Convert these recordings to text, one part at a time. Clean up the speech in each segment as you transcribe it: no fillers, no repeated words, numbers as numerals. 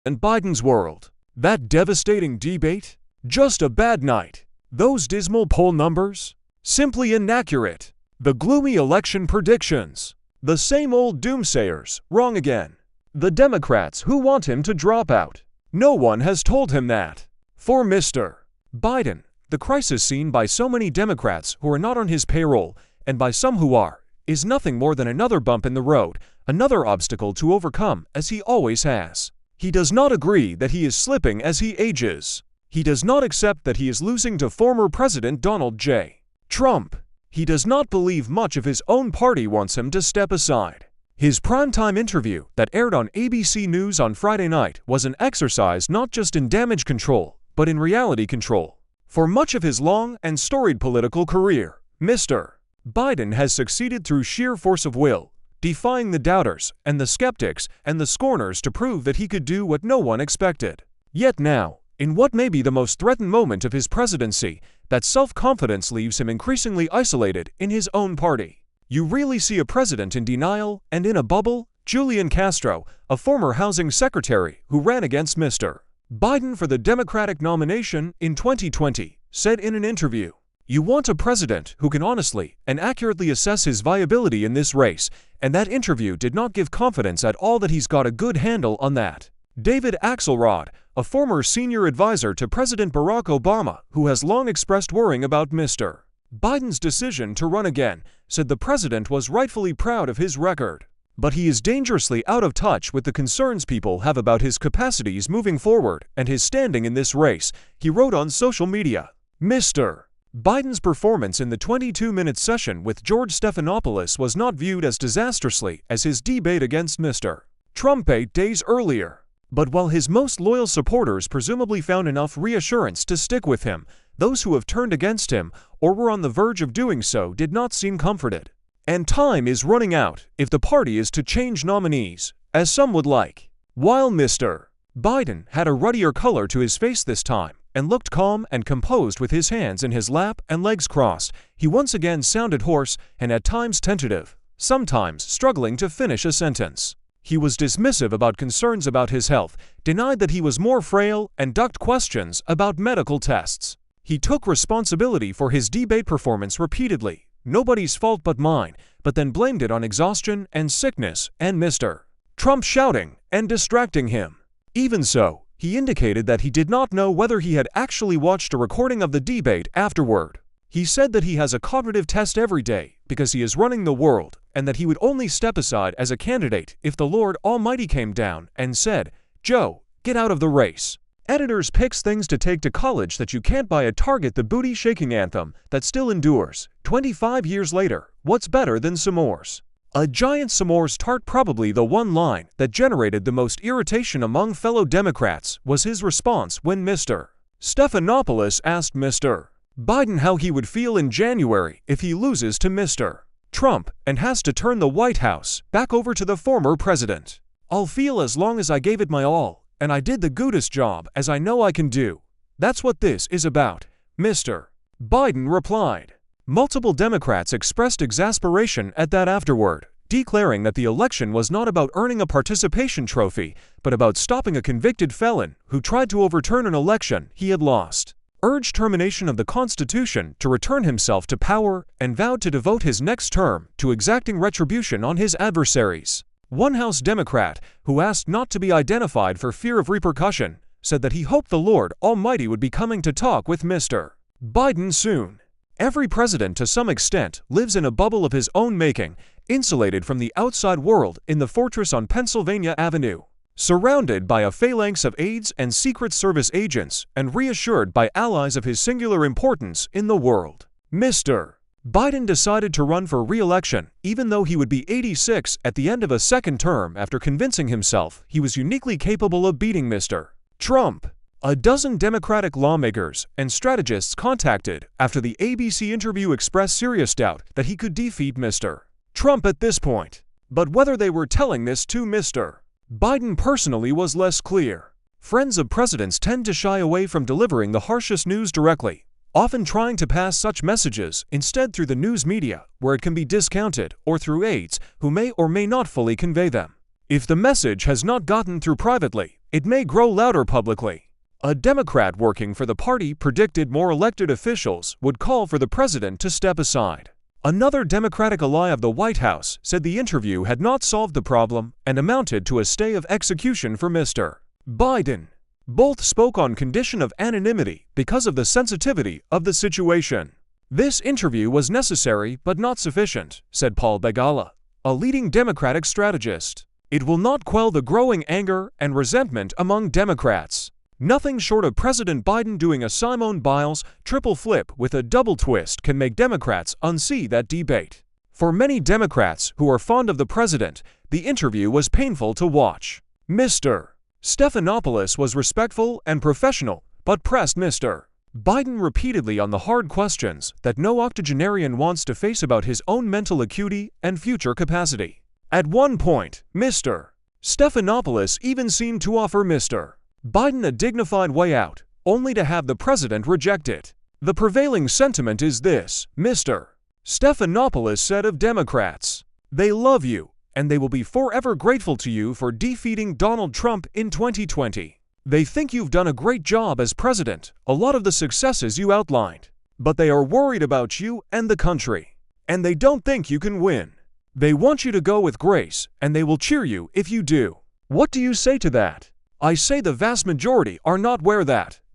and Biden's world. That devastating debate? Just a bad night. Those dismal poll numbers? Simply inaccurate. The gloomy election predictions. The same old doomsayers, wrong again. The Democrats who want him to drop out. No one has told him that. For Mr. Biden, the crisis seen by so many Democrats who are not on his payroll, and by some who are, is nothing more than another bump in the road, another obstacle to overcome, as he always has. He does not agree that he is slipping as he ages. He does not accept that he is losing to former President Donald J. Trump. He does not believe much of his own party wants him to step aside. His primetime interview that aired on ABC News on Friday night was an exercise not just in damage control, but in reality control. For much of his long and storied political career, Mr. Biden has succeeded through sheer force of will, defying the doubters and the skeptics and the scorners to prove that he could do what no one expected. Yet now, in what may be the most threatened moment of his presidency, that self-confidence leaves him increasingly isolated in his own party. You really see a president in denial and in a bubble? Julian Castro, a former housing secretary who ran against Mr. Biden for the Democratic nomination in 2020, said in an interview, "You want a president who can honestly and accurately assess his viability in this race, and that interview did not give confidence at all that he's got a good handle on that." David Axelrod, a former senior advisor to President Barack Obama who has long expressed worrying about Mr. Biden's decision to run again, said the president was rightfully proud of his record. But he is dangerously out of touch with the concerns people have about his capacities moving forward and his standing in this race, he wrote on social media. Mr. Biden's performance in the 22-minute session with George Stephanopoulos was not viewed as disastrously as his debate against Mr. Trump 8 days earlier. But while his most loyal supporters presumably found enough reassurance to stick with him, those who have turned against him or were on the verge of doing so did not seem comforted. And time is running out if the party is to change nominees, as some would like. While Mr. Biden had a ruddier color to his face this time and looked calm and composed with his hands in his lap and legs crossed, he once again sounded hoarse and at times tentative, sometimes struggling to finish a sentence. He was dismissive about concerns about his health, denied that he was more frail, and ducked questions about medical tests. He took responsibility for his debate performance repeatedly, nobody's fault but mine, but then blamed it on exhaustion and sickness and Mr. Trump shouting and distracting him. Even so, he indicated that he did not know whether he had actually watched a recording of the debate afterward. He said that he has a cognitive test every day because he is running the world, and that he would only step aside as a candidate if the Lord Almighty came down and said, "Joe, get out of the race." Editors picks things to take to college that you can't buy at Target. The booty-shaking anthem that still endures. 25 years later, what's better than s'mores? A giant s'mores tart. Probably the one line that generated the most irritation among fellow Democrats was his response when Mr. Stephanopoulos asked Mr. Biden how he would feel in January if he loses to Mr. Trump and has to turn the White House back over to the former president. "I'll feel as long as I gave it my all, and I did the goodest job as I know I can do. That's what this is about," Mr. Biden replied. Multiple Democrats expressed exasperation at that afterward, declaring that the election was not about earning a participation trophy, but about stopping a convicted felon who tried to overturn an election he had lost, urged termination of the Constitution to return himself to power, and vowed to devote his next term to exacting retribution on his adversaries. One House Democrat, who asked not to be identified for fear of repercussion, said that he hoped the Lord Almighty would be coming to talk with Mr. Biden soon. Every president to some extent lives in a bubble of his own making, insulated from the outside world in the fortress on Pennsylvania Avenue, surrounded by a phalanx of aides and Secret Service agents, and reassured by allies of his singular importance in the world. Mr. Biden decided to run for re-election, even though he would be 86 at the end of a second term after convincing himself he was uniquely capable of beating Mr. Trump. A dozen Democratic lawmakers and strategists contacted after the ABC interview expressed serious doubt that he could defeat Mr. Trump at this point. But whether they were telling this to Mr. Biden personally was less clear. Friends of presidents tend to shy away from delivering the harshest news directly, often trying to pass such messages instead through the news media, where it can be discounted, or through aides who may or may not fully convey them. If the message has not gotten through privately, it may grow louder publicly. A Democrat working for the party predicted more elected officials would call for the president to step aside. Another Democratic ally of the White House said the interview had not solved the problem and amounted to a stay of execution for Mr. Biden. Both spoke on condition of anonymity because of the sensitivity of the situation. This interview was necessary but not sufficient, said Paul Begala, a leading Democratic strategist. It will not quell the growing anger and resentment among Democrats. Nothing short of President Biden doing a Simone Biles triple flip with a double twist can make Democrats unsee that debate. For many Democrats who are fond of the president, the interview was painful to watch. Mr. Stephanopoulos was respectful and professional, but pressed Mr. Biden repeatedly on the hard questions that no octogenarian wants to face about his own mental acuity and future capacity. At one point, Mr. Stephanopoulos even seemed to offer Mr. Biden a dignified way out, only to have the president reject it. The prevailing sentiment is this, Mr. Stephanopoulos said of Democrats. They love you, and they will be forever grateful to you for defeating Donald Trump in 2020. They think you've done a great job as president, a lot of the successes you outlined. But they are worried about you and the country. And they don't think you can win. They want you to go with grace, and they will cheer you if you do. What do you say to that? I say the vast majority are not where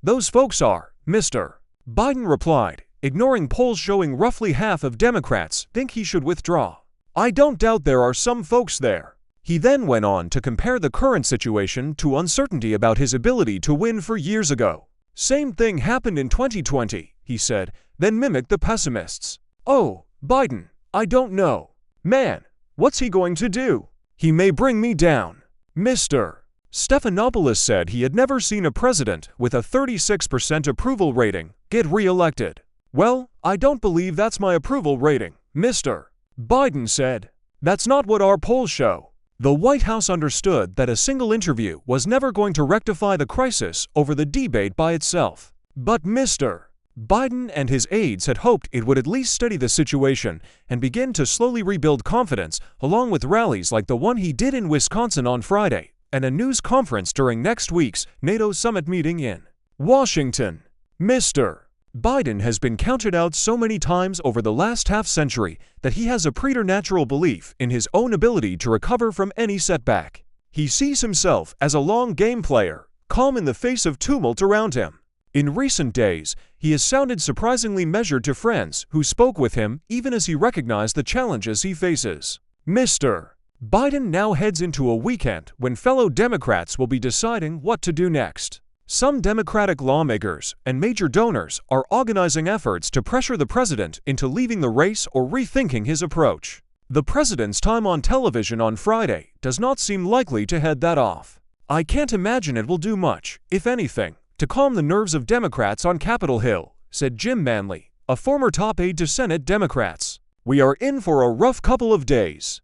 those folks are, Mr. Biden replied, ignoring polls showing roughly half of Democrats think he should withdraw. I don't doubt there are some folks there. He then went on to compare the current situation to uncertainty about his ability to win for years ago. Same thing happened in 2020, he said, then mimicked the pessimists. Oh, Biden, I don't know. Man, what's he going to do? He may bring me down. Mr. Stephanopoulos said he had never seen a president with a 36% approval rating get re-elected. Well, I don't believe that's my approval rating, Mr. Biden said. That's not what our polls show. The White House understood that a single interview was never going to rectify the crisis over the debate by itself. But Mr. Biden and his aides had hoped it would at least steady the situation and begin to slowly rebuild confidence, along with rallies like the one he did in Wisconsin on Friday, and a news conference during next week's NATO summit meeting in Washington. Mr. Biden has been counted out so many times over the last half-century that he has a preternatural belief in his own ability to recover from any setback. He sees himself as a long-game player, calm in the face of tumult around him. In recent days, he has sounded surprisingly measured to friends who spoke with him even as he recognized the challenges he faces. Mr. Biden now heads into a weekend when fellow Democrats will be deciding what to do next. Some Democratic lawmakers and major donors are organizing efforts to pressure the president into leaving the race or rethinking his approach. The president's time on television on Friday does not seem likely to head that off. I can't imagine it will do much, if anything, to calm the nerves of Democrats on Capitol Hill, said Jim Manley, a former top aide to Senate Democrats. We are in for a rough couple of days.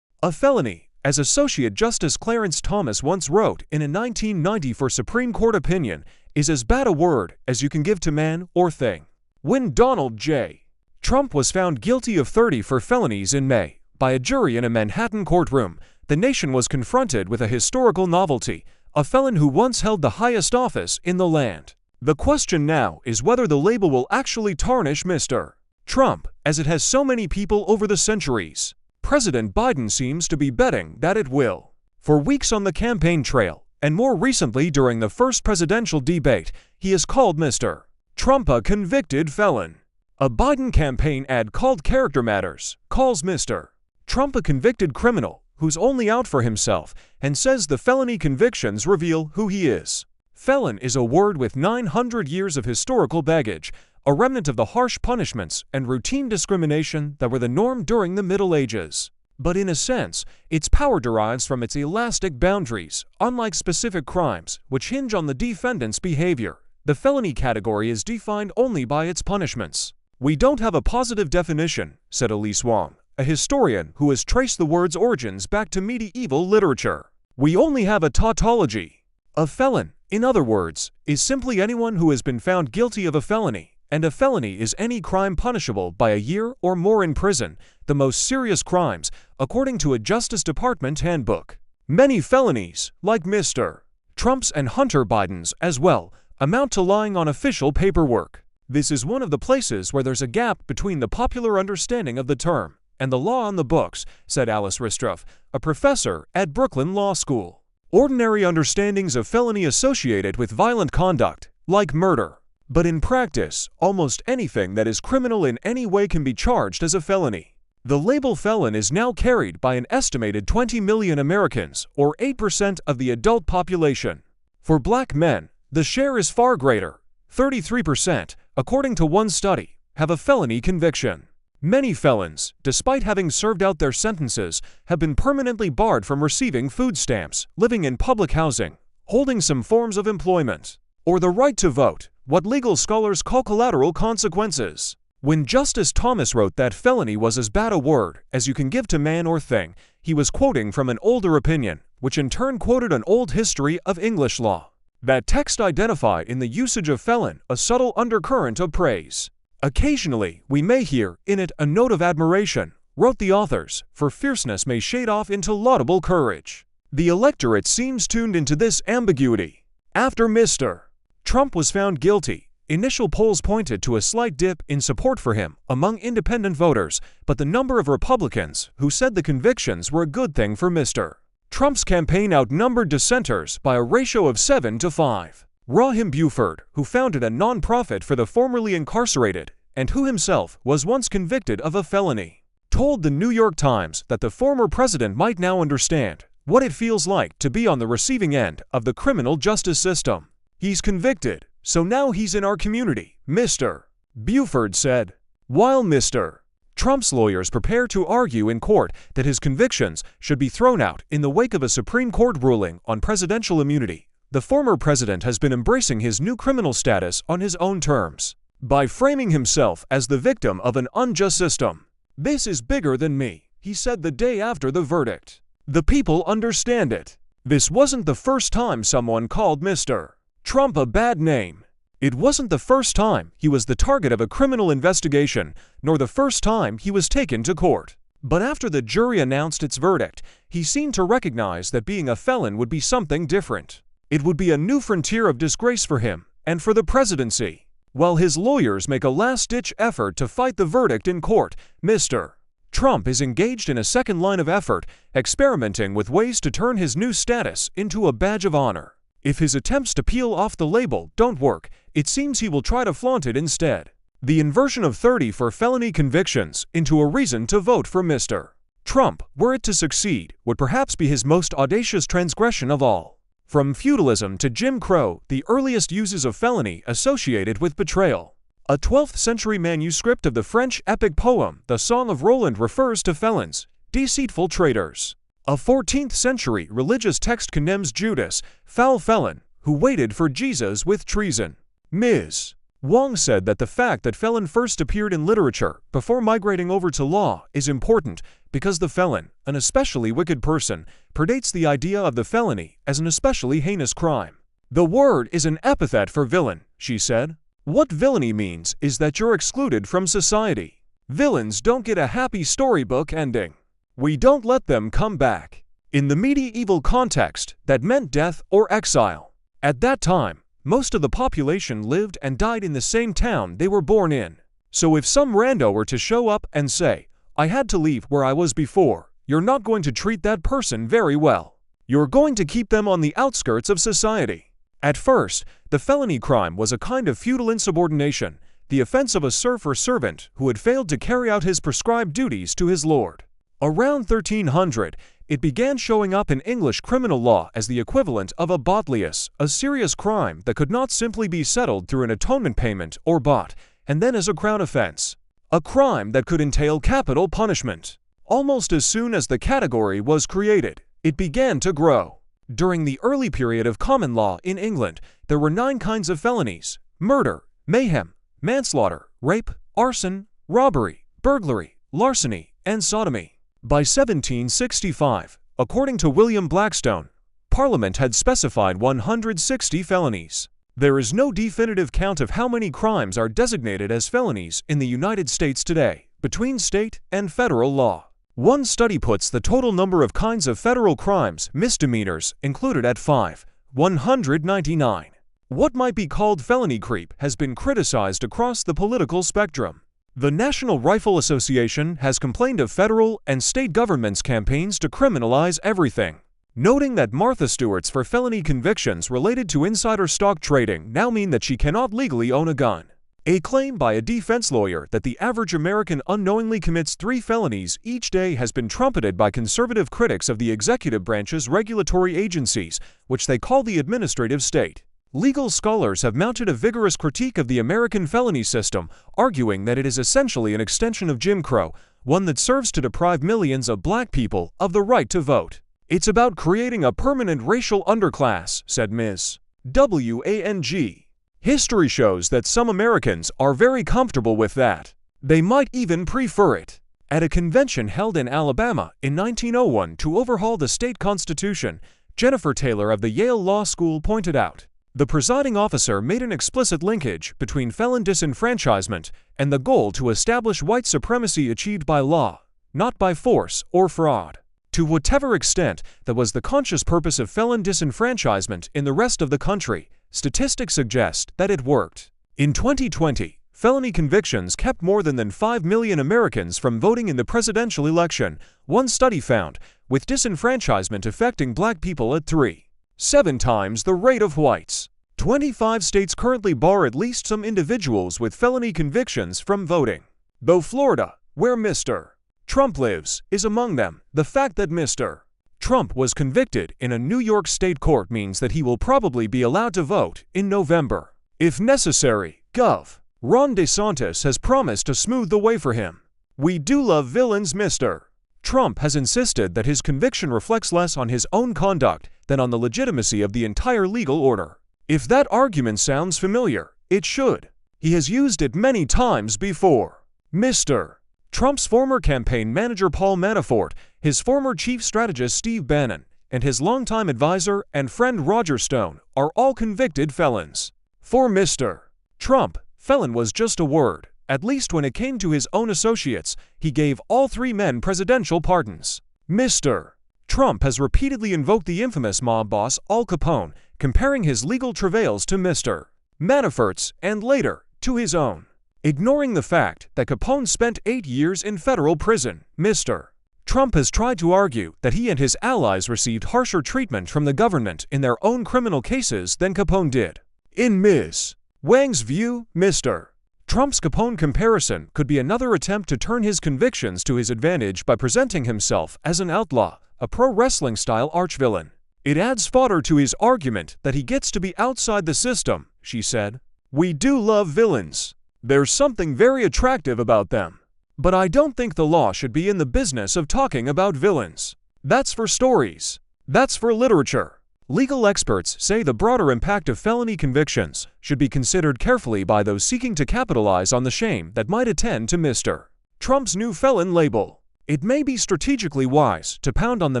A felony, as Associate Justice Clarence Thomas once wrote in a 1994 Supreme Court opinion, is as bad a word as you can give to man or thing. When Donald J. Trump was found guilty of 30 felonies in May by a jury in a Manhattan courtroom, the nation was confronted with a historical novelty, a felon who once held the highest office in the land. The question now is whether the label will actually tarnish Mr. Trump, as it has so many people over the centuries. President Biden seems to be betting that it will. For weeks on the campaign trail, and more recently during the first presidential debate, he has called Mr. Trump a convicted felon. A Biden campaign ad called Character Matters calls Mr. Trump a convicted criminal who's only out for himself and says the felony convictions reveal who he is. Felon is a word with 900 years of historical baggage, a remnant of the harsh punishments and routine discrimination that were the norm during the Middle Ages. But in a sense, its power derives from its elastic boundaries. Unlike specific crimes, which hinge on the defendant's behavior, the felony category is defined only by its punishments. We don't have a positive definition, said Elise Wong, a historian who has traced the word's origins back to medieval literature. We only have a tautology. A felon, in other words, is simply anyone who has been found guilty of a felony. And a felony is any crime punishable by a year or more in prison, the most serious crimes, according to a Justice Department handbook. Many felonies, like Mr. Trump's and Hunter Biden's as well, amount to lying on official paperwork. This is one of the places where there's a gap between the popular understanding of the term and the law on the books, said Alice Ristroff, a professor at Brooklyn Law School. Ordinary understandings of felony associated with violent conduct, like murder. But in practice, almost anything that is criminal in any way can be charged as a felony. The label felon is now carried by an estimated 20 million Americans, or 8% of the adult population. For black men, the share is far greater. 33%, according to one study, have a felony conviction. Many felons, despite having served out their sentences, have been permanently barred from receiving food stamps, living in public housing, holding some forms of employment, or the right to vote, what legal scholars call collateral consequences. When Justice Thomas wrote that felony was as bad a word as you can give to man or thing, he was quoting from an older opinion, which in turn quoted an old history of English law. That text identified in the usage of felon a subtle undercurrent of praise. Occasionally, we may hear in it a note of admiration, wrote the authors, for fierceness may shade off into laudable courage. The electorate seems tuned into this ambiguity. After Mr. Trump was found guilty, initial polls pointed to a slight dip in support for him among independent voters, but the number of Republicans who said the convictions were a good thing for Mr. Trump's campaign outnumbered dissenters by a ratio of 7 to 5. Rahim Buford, who founded a nonprofit for the formerly incarcerated and who himself was once convicted of a felony, told the New York Times that the former president might now understand what it feels like to be on the receiving end of the criminal justice system. He's convicted, so now he's in our community, Mr. Buford said. While Mr. Trump's lawyers prepare to argue in court that his convictions should be thrown out in the wake of a Supreme Court ruling on presidential immunity, the former president has been embracing his new criminal status on his own terms, by framing himself as the victim of an unjust system. "This is bigger than me," he said the day after the verdict. "The people understand it. This wasn't the first time someone called Mr. Trump a bad name. It wasn't the first time he was the target of a criminal investigation, nor the first time he was taken to court. But after the jury announced its verdict, he seemed to recognize that being a felon would be something different. It would be a new frontier of disgrace for him and for the presidency. While his lawyers make a last-ditch effort to fight the verdict in court, Mr. Trump is engaged in a second line of effort, experimenting with ways to turn his new status into a badge of honor. If his attempts to peel off the label don't work, it seems he will try to flaunt it instead. The inversion of 30 for felony convictions into a reason to vote for Mr. Trump, were it to succeed, would perhaps be his most audacious transgression of all. From feudalism to Jim Crow, the earliest uses of felony associated with betrayal. A 12th century manuscript of the French epic poem The Song of Roland refers to felons, deceitful traitors. A 14th century religious text condemns Judas, foul felon, who waited for Jesus with treason. Ms. Wong said that the fact that felon first appeared in literature before migrating over to law is important because the felon, an especially wicked person, predates the idea of the felony as an especially heinous crime. The word is an epithet for villain, she said. What villainy means is that you're excluded from society. Villains don't get a happy storybook ending. We don't let them come back. In the medieval context, that meant death or exile. At that time, most of the population lived and died in the same town they were born in. So if some rando were to show up and say, "I had to leave where I was before," you're not going to treat that person very well. You're going to keep them on the outskirts of society. At first, the felony crime was a kind of feudal insubordination, the offense of a serf or servant who had failed to carry out his prescribed duties to his lord. Around 1300, it began showing up in English criminal law as the equivalent of a botlius, a serious crime that could not simply be settled through an atonement payment or bot, and then as a crown offense. A crime that could entail capital punishment. Almost as soon as the category was created, it began to grow. During the early period of common law in England, there were 9 kinds of felonies: murder, mayhem, manslaughter, rape, arson, robbery, burglary, larceny, and sodomy. By 1765, according to William Blackstone, Parliament had specified 160 felonies. There is no definitive count of how many crimes are designated as felonies in the United States today, between state and federal law. One study puts the total number of kinds of federal crimes, misdemeanors, included at 5,199. What might be called felony creep has been criticized across the political spectrum. The National Rifle Association has complained of federal and state governments' campaigns to criminalize everything, noting that Martha Stewart's for felony convictions related to insider stock trading now mean that she cannot legally own a gun. A claim by a defense lawyer that the average American unknowingly commits 3 felonies each day has been trumpeted by conservative critics of the executive branch's regulatory agencies, which they call the administrative state. Legal scholars have mounted a vigorous critique of the American felony system, arguing that it is essentially an extension of Jim Crow, one that serves to deprive millions of black people of the right to vote. It's about creating a permanent racial underclass, said Ms. Wang. History shows that some Americans are very comfortable with that. They might even prefer it. At a convention held in Alabama in 1901 to overhaul the state constitution, Jennifer Taylor of the Yale Law School pointed out, the presiding officer made an explicit linkage between felon disenfranchisement and the goal to establish white supremacy achieved by law, not by force or fraud. To whatever extent that was the conscious purpose of felon disenfranchisement in the rest of the country, statistics suggest that it worked. In 2020, felony convictions kept more than 5 million Americans from voting in the presidential election, one study found, with disenfranchisement affecting black people at 3.7 times the rate of whites. 25 states currently bar at least some individuals with felony convictions from voting. Though Florida, where Mr. Trump lives, is among them, the fact that Mr. Trump was convicted in a New York state court means that he will probably be allowed to vote in November. If necessary, Gov. Ron DeSantis has promised to smooth the way for him. We do love villains, Mr. Trump has insisted that his conviction reflects less on his own conduct than on the legitimacy of the entire legal order. If that argument sounds familiar, it should. He has used it many times before. Mr. Trump's former campaign manager Paul Manafort, his former chief strategist Steve Bannon, and his longtime advisor and friend Roger Stone are all convicted felons. For Mr. Trump, felon was just a word. At least when it came to his own associates, he gave all 3 men presidential pardons. Mr. Trump has repeatedly invoked the infamous mob boss Al Capone, comparing his legal travails to Mr. Manafort's and later to his own. Ignoring the fact that Capone spent 8 years in federal prison, Mr. Trump has tried to argue that he and his allies received harsher treatment from the government in their own criminal cases than Capone did. In Ms. Wang's view, Mr. Trump's Capone comparison could be another attempt to turn his convictions to his advantage by presenting himself as an outlaw, a pro-wrestling-style archvillain. It adds fodder to his argument that he gets to be outside the system, she said. We do love villains. There's something very attractive about them. But I don't think the law should be in the business of talking about villains. That's for stories. That's for literature. Legal experts say the broader impact of felony convictions should be considered carefully by those seeking to capitalize on the shame that might attend to Mr. Trump's new felon label. It may be strategically wise to pound on the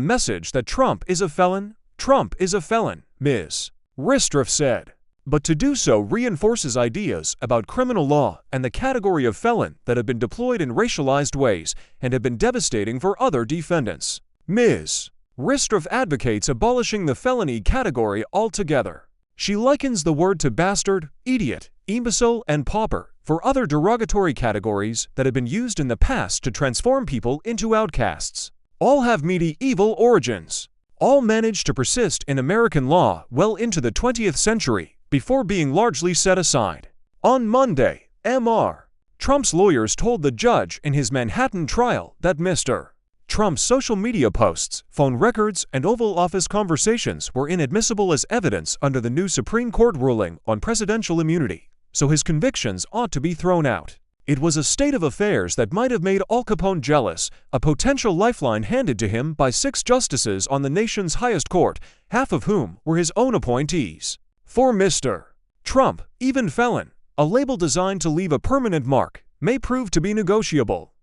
message that Trump is a felon. Trump is a felon, Ms. Ristruff said. But to do so reinforces ideas about criminal law and the category of felon that have been deployed in racialized ways and have been devastating for other defendants. Ms. Ristruff advocates abolishing the felony category altogether. She likens the word to bastard, idiot, imbecile, and pauper for other derogatory categories that have been used in the past to transform people into outcasts. All have medieval origins. All managed to persist in American law well into the 20th century before being largely set aside. On Monday, Mr. Trump's lawyers told the judge in his Manhattan trial that Mr. Trump's social media posts, phone records, and Oval Office conversations were inadmissible as evidence under the new Supreme Court ruling on presidential immunity, so his convictions ought to be thrown out. It was a state of affairs that might have made Al Capone jealous, a potential lifeline handed to him by 6 justices on the nation's highest court, half of whom were his own appointees. For Mr. Trump, even felon, a label designed to leave a permanent mark, may prove to be negotiable.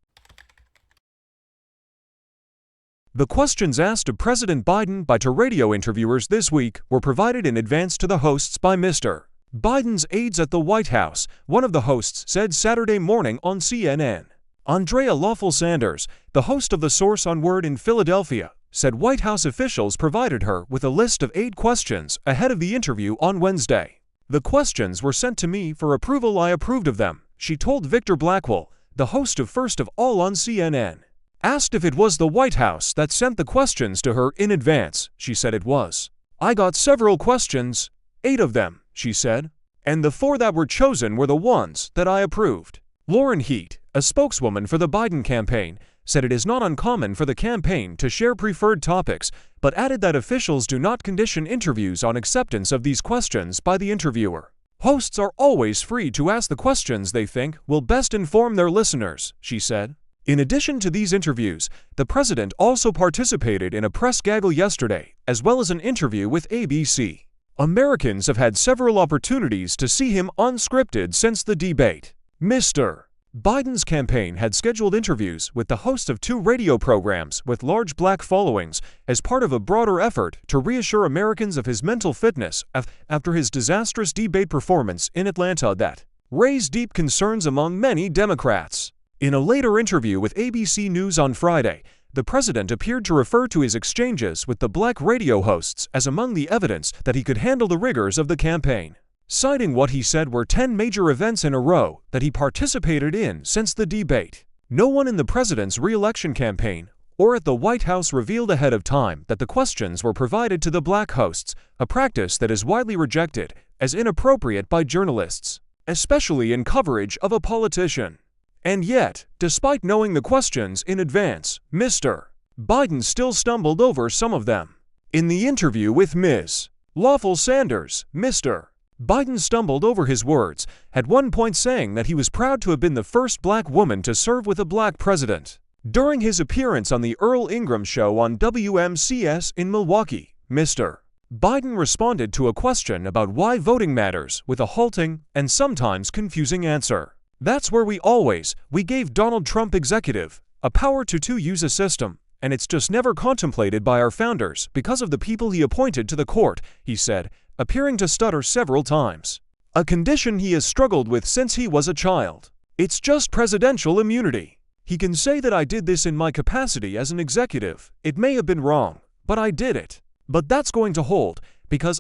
The questions asked of President Biden by radio interviewers this week were provided in advance to the hosts by Mr. Biden's aides at the White House, one of the hosts said Saturday morning on CNN. Andrea Lawful Sanders, the host of The Source on Word in Philadelphia, said White House officials provided her with a list of 8 questions ahead of the interview on Wednesday. "The questions were sent to me for approval. I approved of them," she told Victor Blackwell, the host of First of All on CNN. Asked if it was the White House that sent the questions to her in advance, she said it was. "I got several questions, 8 of them," she said, "and the 4 that were chosen were the ones that I approved." Lauren Heat, a spokeswoman for the Biden campaign, said it is not uncommon for the campaign to share preferred topics, but added that officials do not condition interviews on acceptance of these questions by the interviewer. "Hosts are always free to ask the questions they think will best inform their listeners," she said. In addition to these interviews, the president also participated in a press gaggle yesterday, as well as an interview with ABC. Americans have had several opportunities to see him unscripted since the debate. Mr. Biden's campaign had scheduled interviews with the hosts of 2 radio programs with large Black followings as part of a broader effort to reassure Americans of his mental fitness after his disastrous debate performance in Atlanta that raised deep concerns among many Democrats. In a later interview with ABC News on Friday, the president appeared to refer to his exchanges with the Black radio hosts as among the evidence that he could handle the rigors of the campaign, citing what he said were 10 major events in a row that he participated in since the debate. No one in the president's re-election campaign or at the White House revealed ahead of time that the questions were provided to the Black hosts, a practice that is widely rejected as inappropriate by journalists, especially in coverage of a politician. And yet, despite knowing the questions in advance, Mr. Biden still stumbled over some of them. In the interview with Ms. Lawful Sanders, Mr. Biden stumbled over his words, at one point saying that he was proud to have been the first Black woman to serve with a Black president. During his appearance on the Earl Ingram Show on WMCS in Milwaukee, Mr. Biden responded to a question about why voting matters with a halting and sometimes confusing answer. "That's where we gave Donald Trump executive a power to use a system, and it's just never contemplated by our founders because of the people he appointed to the court," he said, appearing to stutter several times. "A condition he has struggled with since he was a child. It's just presidential immunity. He can say that I did this in my capacity as an executive. It may have been wrong, but I did it. But that's going to hold, because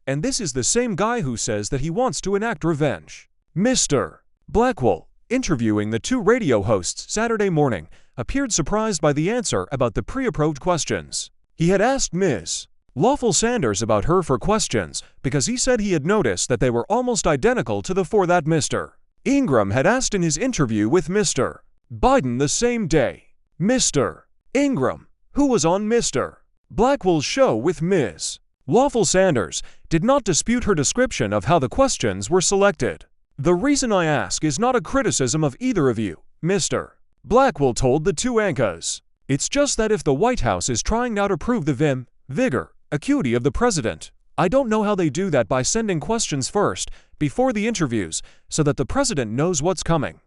and this is the same guy who says that he wants to enact revenge." Mr. Blackwell, interviewing the 2 radio hosts Saturday morning, appeared surprised by the answer about the pre-approved questions. He had asked Ms. Lawful Sanders about her for questions because he said he had noticed that they were almost identical to the 4 that Mr. Ingram had asked in his interview with Mr. Biden the same day. Mr. Ingram, who was on Mr. Blackwell's show with Ms. Lawful Sanders, did not dispute her description of how the questions were selected. "The reason I ask is not a criticism of either of you," Mr. Blackwell told the 2 anchors. "It's just that if the White House is trying now to prove the vigor, acuity of the president, I don't know how they do that by sending questions first, before the interviews, so that the president knows what's coming."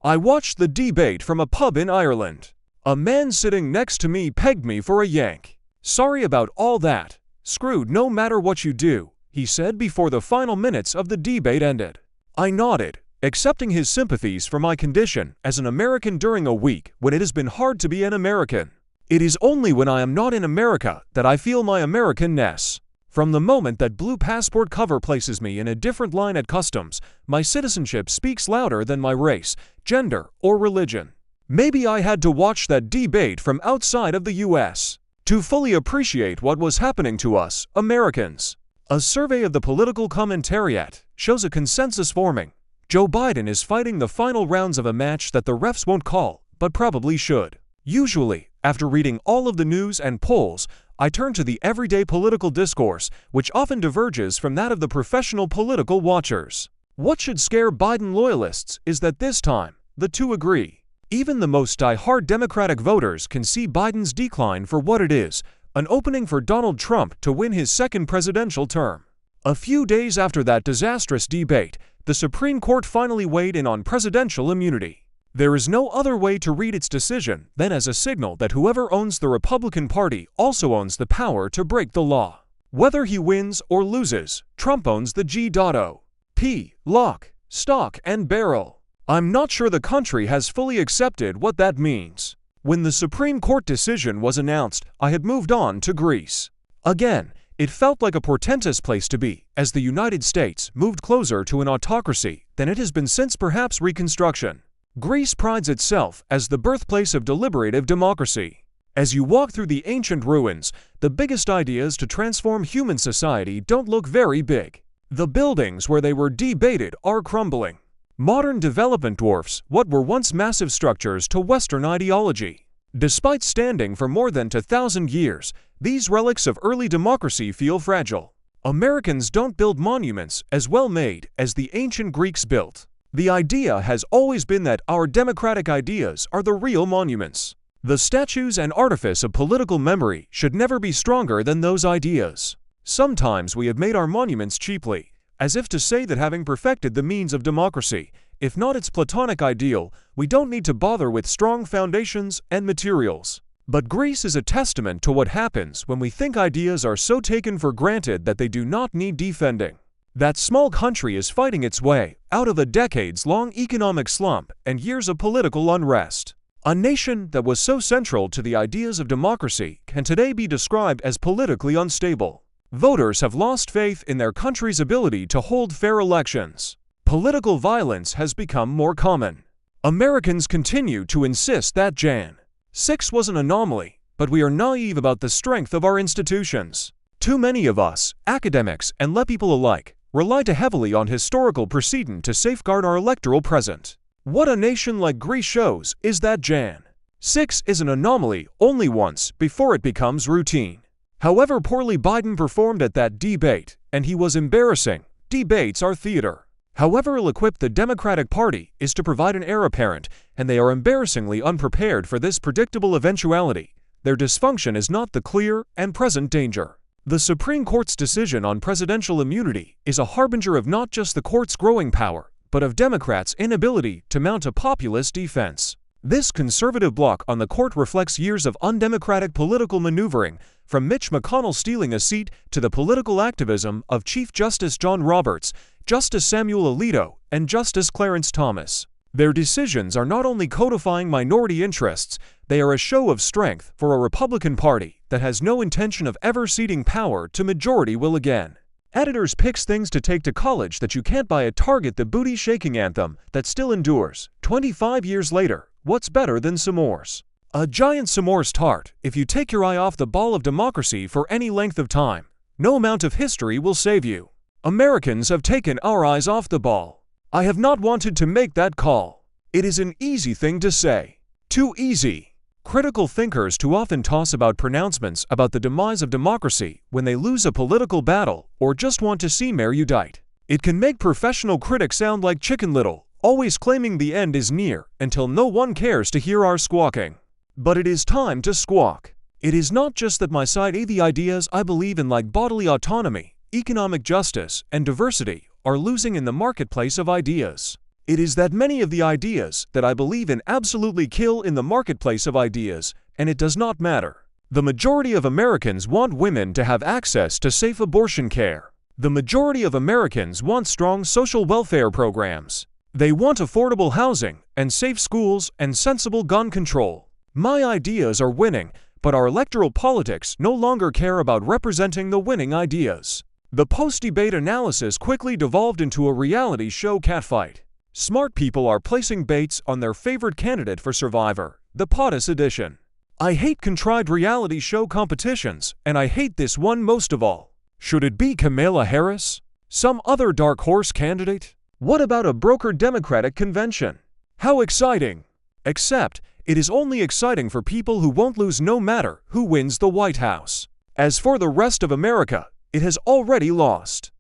"I watched the debate from a pub in Ireland. A man sitting next to me pegged me for a yank. Sorry about all that. Screwed no matter what you do," he said before the final minutes of the debate ended. "I nodded, accepting his sympathies for my condition as an American during a week when it has been hard to be an American. It is only when I am not in America that I feel my Americanness. From the moment that blue passport cover places me in a different line at customs, my citizenship speaks louder than my race, gender, or religion. Maybe I had to watch that debate from outside of the U.S. to fully appreciate what was happening to us, Americans." A survey of the political commentariat shows a consensus forming. Joe Biden is fighting the final rounds of a match that the refs won't call, but probably should. Usually, after reading all of the news and polls, I turn to the everyday political discourse, which often diverges from that of the professional political watchers. What should scare Biden loyalists is that this time, the 2 agree. Even the most die-hard Democratic voters can see Biden's decline for what it is, an opening for Donald Trump to win his 2nd presidential term. A few days after that disastrous debate, the Supreme Court finally weighed in on presidential immunity. There is no other way to read its decision than as a signal that whoever owns the Republican Party also owns the power to break the law. Whether he wins or loses, Trump owns the G.O.P. lock. stock and barrel. I'm not sure the country has fully accepted what that means. When the Supreme Court decision was announced, I had moved on to Greece. Again, it felt like a portentous place to be, as the United States moved closer to an autocracy than it has been since perhaps Reconstruction. Greece prides itself as the birthplace of deliberative democracy. As you walk through the ancient ruins, the biggest ideas to transform human society don't look very big. The buildings where they were debated are crumbling. Modern development dwarfs what were once massive structures to Western ideology. Despite standing for more than 2,000 years, these relics of early democracy feel fragile. Americans don't build monuments as well made as the ancient Greeks built. The idea has always been that our democratic ideas are the real monuments. The statues and artifice of political memory should never be stronger than those ideas. Sometimes we have made our monuments cheaply, as if to say that having perfected the means of democracy, if not its Platonic ideal, we don't need to bother with strong foundations and materials. But Greece is a testament to what happens when we think ideas are so taken for granted that they do not need defending. That small country is fighting its way out of a decades-long economic slump and years of political unrest. A nation that was so central to the ideas of democracy can today be described as politically unstable. Voters have lost faith in their country's ability to hold fair elections. Political violence has become more common. Americans continue to insist that Jan. 6 was an anomaly, but we are naive about the strength of our institutions. Too many of us, academics and laypeople alike, rely too heavily on historical precedent to safeguard our electoral present. What a nation like Greece shows is that Jan. 6 is an anomaly only once before it becomes routine. However poorly Biden performed at that debate, and he was embarrassing, debates are theater. However ill-equipped the Democratic Party is to provide an heir apparent, and they are embarrassingly unprepared for this predictable eventuality, their dysfunction is not the clear and present danger. The Supreme Court's decision on presidential immunity is a harbinger of not just the court's growing power, but of Democrats' inability to mount a populist defense. This conservative bloc on the court reflects years of undemocratic political maneuvering, from Mitch McConnell stealing a seat to the political activism of Chief Justice John Roberts, Justice Samuel Alito, and Justice Clarence Thomas. Their decisions are not only codifying minority interests, they are a show of strength for a Republican Party that has no intention of ever ceding power to majority will again. Editors picks things to take to college that you can't buy at Target. The booty-shaking anthem that still endures. 25 years later, what's better than s'mores? A giant s'mores tart. If you take your eye off the ball of democracy for any length of time, no amount of history will save you. Americans have taken our eyes off the ball. I have not wanted to make that call. It is an easy thing to say. Too easy. Critical thinkers too often toss about pronouncements about the demise of democracy when they lose a political battle or just want to seem erudite. It can make professional critics sound like Chicken Little, always claiming the end is near until no one cares to hear our squawking. But it is time to squawk. It is not just that my side A, the ideas I believe in like bodily autonomy, economic justice, and diversity are losing in the marketplace of ideas. It is that many of the ideas that I believe in absolutely kill in the marketplace of ideas, and it does not matter. The majority of Americans want women to have access to safe abortion care. The majority of Americans want strong social welfare programs. They want affordable housing and safe schools and sensible gun control. My ideas are winning, but our electoral politics no longer care about representing the winning ideas. The post-debate analysis quickly devolved into a reality show catfight. Smart people are placing baits on their favorite candidate for Survivor, the POTUS edition. I hate contrived reality show competitions, and I hate this one most of all. Should it be Kamala Harris? Some other dark horse candidate? What about a brokered Democratic convention? How exciting! Except, it is only exciting for people who won't lose no matter who wins the White House. As for the rest of America, it has already lost.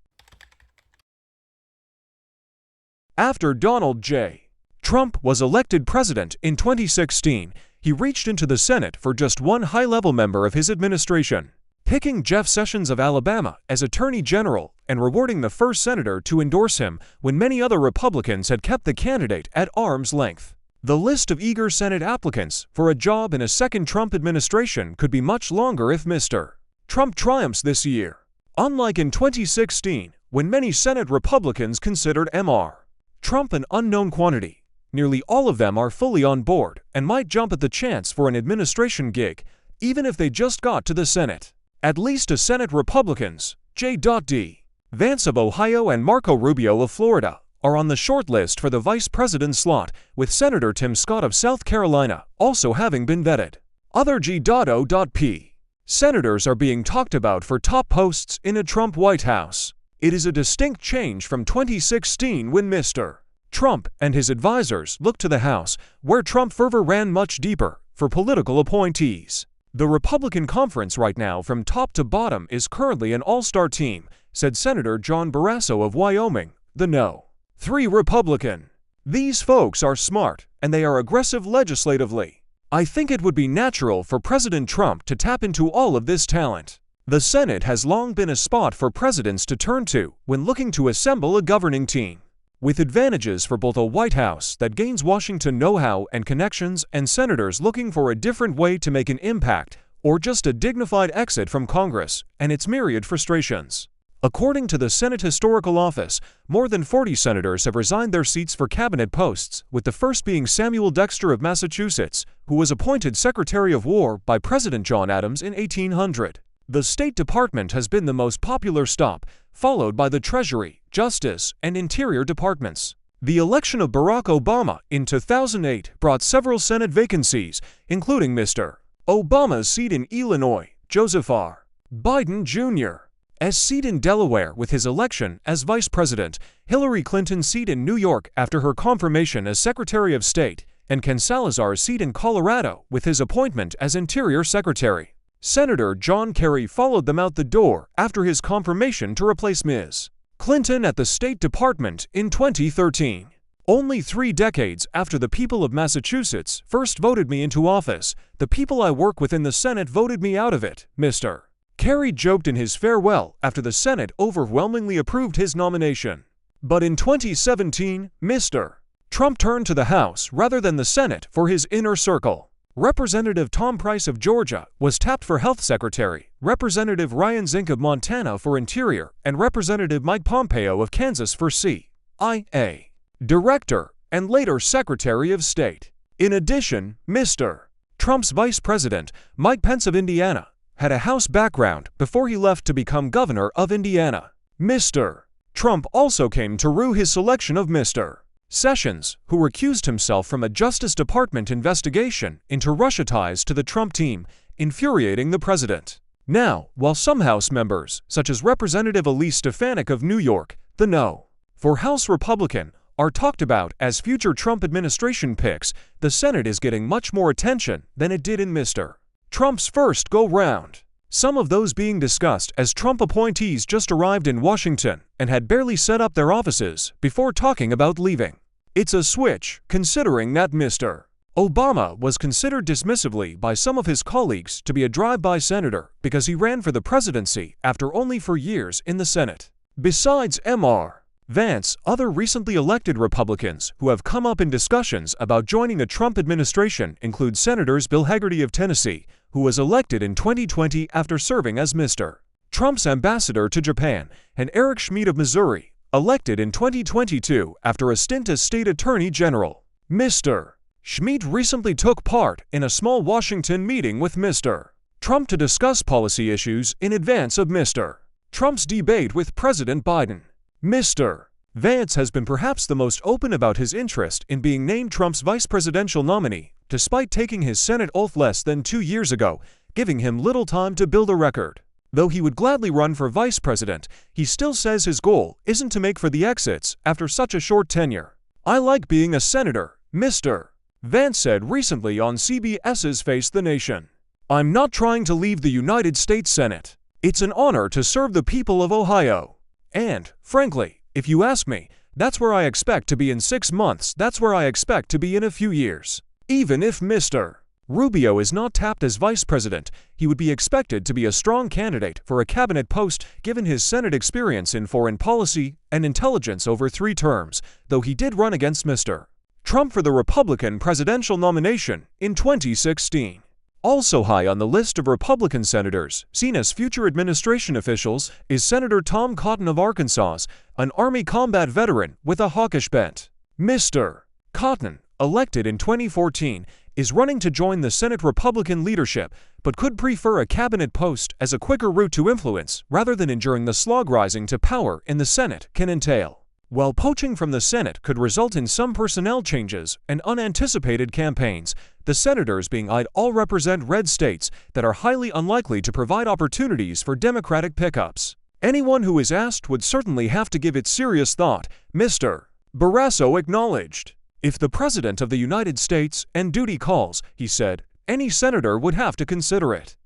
After Donald J. Trump was elected president in 2016, he reached into the Senate for just one high-level member of his administration, picking Jeff Sessions of Alabama as Attorney General and rewarding the first senator to endorse him when many other Republicans had kept the candidate at arm's length. The list of eager Senate applicants for a job in a second Trump administration could be much longer if Mr. Trump triumphs this year. Unlike in 2016, when many Senate Republicans considered Mr. Trump an unknown quantity. Nearly all of them are fully on board and might jump at the chance for an administration gig, even if they just got to the Senate. At least a Senate Republicans, J.D. Vance of Ohio and Marco Rubio of Florida, are on the short list for the vice president slot, with Senator Tim Scott of South Carolina also having been vetted. Other G.O.P. senators are being talked about for top posts in a Trump White House. It is a distinct change from 2016 when Mr. Trump and his advisors looked to the House, where Trump fervor ran much deeper, for political appointees. The Republican conference right now from top to bottom is currently an all-star team, said Senator John Barrasso of Wyoming, the No. 3 Republican. These folks are smart, and they are aggressive legislatively. I think it would be natural for President Trump to tap into all of this talent. The Senate has long been a spot for presidents to turn to when looking to assemble a governing team, with advantages for both a White House that gains Washington know-how and connections and senators looking for a different way to make an impact, or just a dignified exit from Congress and its myriad frustrations. According to the Senate Historical Office, more than 40 senators have resigned their seats for cabinet posts, with the first being Samuel Dexter of Massachusetts, who was appointed Secretary of War by President John Adams in 1800. The State Department has been the most popular stop, followed by the Treasury, Justice, and Interior departments. The election of Barack Obama in 2008 brought several Senate vacancies, including Mr. Obama's seat in Illinois, Joseph R. Biden Jr.'s seat in Delaware with his election as Vice President, Hillary Clinton's seat in New York after her confirmation as Secretary of State, and Ken Salazar's seat in Colorado with his appointment as Interior Secretary. Senator John Kerry followed them out the door after his confirmation to replace Ms. Clinton at the State Department in 2013. Only 3 decades after the people of Massachusetts first voted me into office, the people I work with in the Senate voted me out of it, Mr. Kerry joked in his farewell after the Senate overwhelmingly approved his nomination. But in 2017, Mr. Trump turned to the House rather than the Senate for his inner circle. Representative Tom Price of Georgia was tapped for Health Secretary, Representative Ryan Zink of Montana for Interior, and Representative Mike Pompeo of Kansas for CIA Director and later Secretary of State. In addition, Mr. Trump's Vice President, Mike Pence of Indiana, had a House background before he left to become governor of Indiana. Mr. Trump also came to rue his selection of Mr. Sessions, who recused himself from a Justice Department investigation into Russia ties to the Trump team, infuriating the president. Now, while some House members, such as Representative Elise Stefanik of New York, the No. 4 House Republican, are talked about as future Trump administration picks, the Senate is getting much more attention than it did in Mr. Trump's first go-round. Some of those being discussed as Trump appointees just arrived in Washington and had barely set up their offices before talking about leaving. It's a switch, considering that Mr. Obama was considered dismissively by some of his colleagues to be a drive-by senator because he ran for the presidency after only 4 years in the Senate. Besides Mr. Vance, other recently elected Republicans who have come up in discussions about joining the Trump administration include Senators Bill Hagerty of Tennessee, who was elected in 2020 after serving as Mr. Trump's ambassador to Japan, and Eric Schmidt of Missouri, elected in 2022 after a stint as state attorney general. Mr. Schmidt recently took part in a small Washington meeting with Mr. Trump to discuss policy issues in advance of Mr. Trump's debate with President Biden. Mr. Vance has been perhaps the most open about his interest in being named Trump's vice presidential nominee, despite taking his Senate oath less than 2 years ago, giving him little time to build a record. Though he would gladly run for vice president, he still says his goal isn't to make for the exits after such a short tenure. "I like being a senator," Mr. Vance said recently on CBS's Face the Nation. "I'm not trying to leave the United States Senate. It's an honor to serve the people of Ohio. And, frankly, if you ask me, that's where I expect to be in 6 months, that's where I expect to be in a few years." Even if Mr. Rubio is not tapped as vice president, he would be expected to be a strong candidate for a cabinet post given his Senate experience in foreign policy and intelligence over 3 terms, though he did run against Mr. Trump for the Republican presidential nomination in 2016. Also high on the list of Republican senators, seen as future administration officials, is Senator Tom Cotton of Arkansas, an Army combat veteran with a hawkish bent. Mr. Cotton, elected in 2014, is running to join the Senate Republican leadership, but could prefer a cabinet post as a quicker route to influence rather than enduring the slog rising to power in the Senate can entail. While poaching from the Senate could result in some personnel changes and unanticipated campaigns, the senators being eyed all represent red states that are highly unlikely to provide opportunities for Democratic pickups. Anyone who is asked would certainly have to give it serious thought, Mr. Barrasso acknowledged. If the President of the United States and duty calls, he said, any senator would have to consider it.